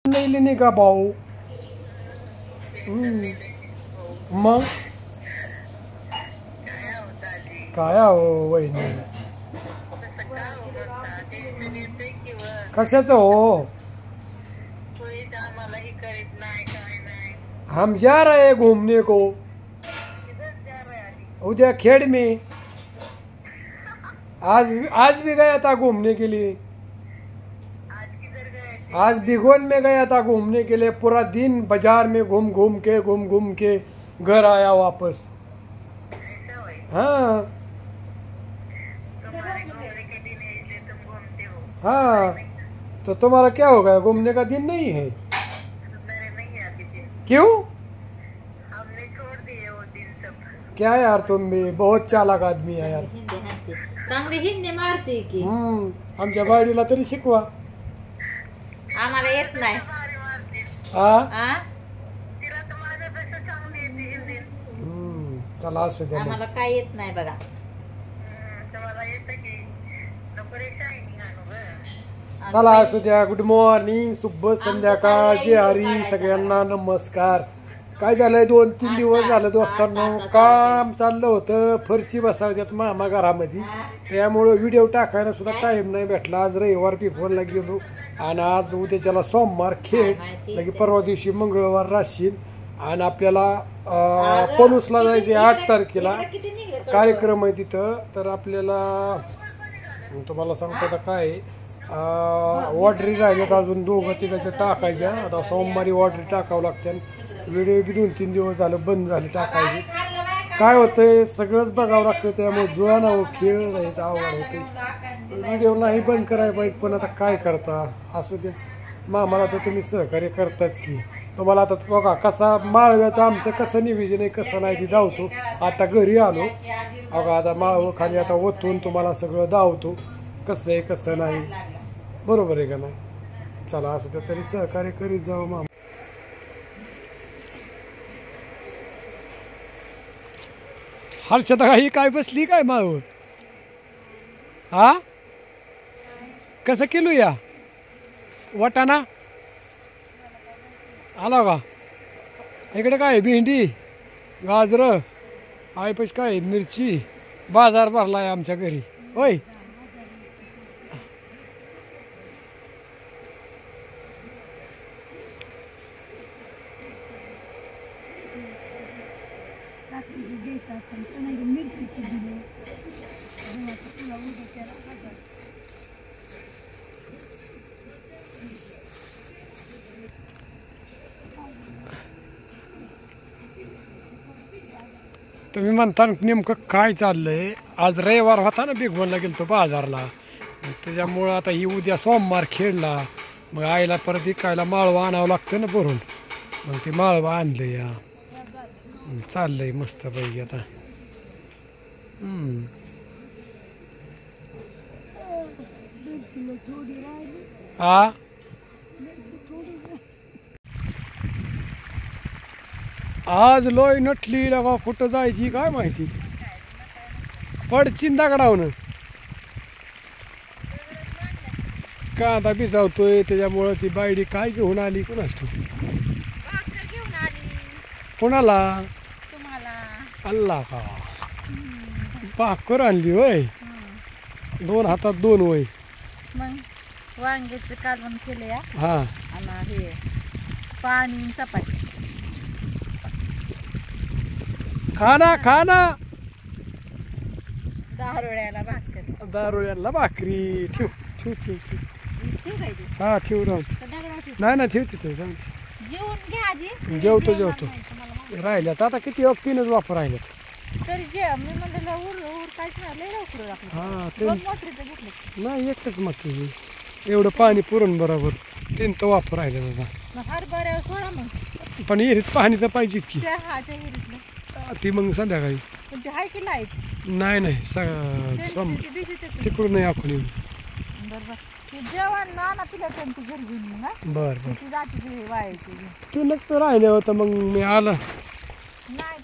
नेली नाही का भाऊ? मग काय हो वहिनी, कशाच हो? हम जा रहे हैं घूमने को, उधर खेड़ में। आज भी गया था घूमने के लिए। आज बिगोन में गया था घूमने के लिए, पूरा दिन बाजार में घूम घूम के घर आया वापस। हाँ हाँ, तो तुम्हारा क्या हो गया? घूमने का दिन नहीं है? क्यों? हमने छोड़ दिए वो दिन सब। क्या यार, तुम भी बहुत चालाक आदमी है यार। चांगली हिंदी मारते की आमच्या बायडीला तरी शिकवा। आम्हाला येत नाही। तिला तर माझ्यापेक्षा चांगली येते हिंदी। चला असू द्या, आम्हाला काय येत नाही बघा। तुम्हाला येतं की नोकरी शायनिंग आणू। चला असू द्या। गुड मॉर्निंग, शुभ संध्याकाळ, जय हरी, सगळ्यांना नमस्कार। काय झालंय, 2-3 दिवस झालं दोस्तांनो, काम चाललं होतं, फरची बसावत्यात मामा घरामध्ये, त्यामुळं व्हिडिओ टाकायला सुद्धा टाइम नाही भेटला। आज रविवार पिफोनला गेलो आणि आज उद्याच्याला सोमवार खेळ, लगे परवा दिवशी मंगळवार राशीन आणि आपल्याला पलूसला जायचे 8 तारखेला कार्यक्रम आहे तिथं। तर आपल्याला तुम्हाला सांगतो आता काय ऑर्डरी राहिल्यात अजून 2-3 टाकायच्या। आता सोमवारी ऑर्डरी टाकावं लागते। व्हिडिओ बी 2-3 दिवस झालं बंद झाले टाकायचे। काय होतंय, सगळंच बघावं लागतं, त्यामुळे जुळाना खेळ राहायचं अवघड होते। व्हिडिओ नाही बंद करायला पाहिजे, पण आता काय करता, असू द्या। मामाला तर तुम्ही सहकार्य करताच की। तुम्हाला आता बघा कसा माळव्याचं आमचं कसं नियोजन आहे, कसं नाही ते धावतो। आता घरी आलो बघा, आता माळव खाली आता ओतून तुम्हाला सगळं धावतो कसं आहे कसं नाही, बरोबर आहे का नाही? चला असू द्या, तरी सहकार्य करीत जाऊ मामा। हर्षदा ही काय बसली काय माळव? हा, कसं किलो या वाटाणा आला का? इकडे काय भेंडी, गाजर आहे, पैसे काय मिरची, बाजार भरला आहे आमच्या घरी होय। तुम्ही म्हणता नेमकं काय चाललंय? आज रविवार होता ना, बिगवनला गेलतो बाजारला, त्याच्यामुळं आता ही उद्या सोमवार खेळला, मग आईला परत विकायला माळवं आणावं लागतं ना भरून, मग ते माळवं आणलं या। चाललंय मस्त पैकी आता। आज लोय नटली लगा, कुठं जायची काय माहिती, पडचिन दगडावनं कांदा भिजावतोय, त्याच्यामुळं ती बायडी काय घेऊन आली कुणास ठाऊक। कोणाला? अल्ला का भाकर आणली होय, 2 हातात 2 वय। मग वांग्याचं कालवण केलं या, हा, आणि हे पाणी चपाती। खाना खाना, दारुळ्याला भाकरी ठेव ठेव ठेव ठेव। हा ठेव, राहू नाही ठेव तिथे, जेवून घ्या आजी। जेवतो राहिल्यात आता किती 3च वापर राहिल्यात। तरी जे मी म्हणलं उर काहीच नाही, लय लवकर लागलं। हा, 2 मोटरीचं घेतलं नाही, एकच मग एवढं पाणी पुरण बरोबर 3 तर वापर राहिले दादा। हरभऱ्यावर सोडा मग, पण विहिरीत पाणी तर पाहिजे की। ती मग संध्याकाळी नाही तिकडून नाही आपण येऊ। बर बर, तू नक्की राहिले होतं मग मी आला। नाही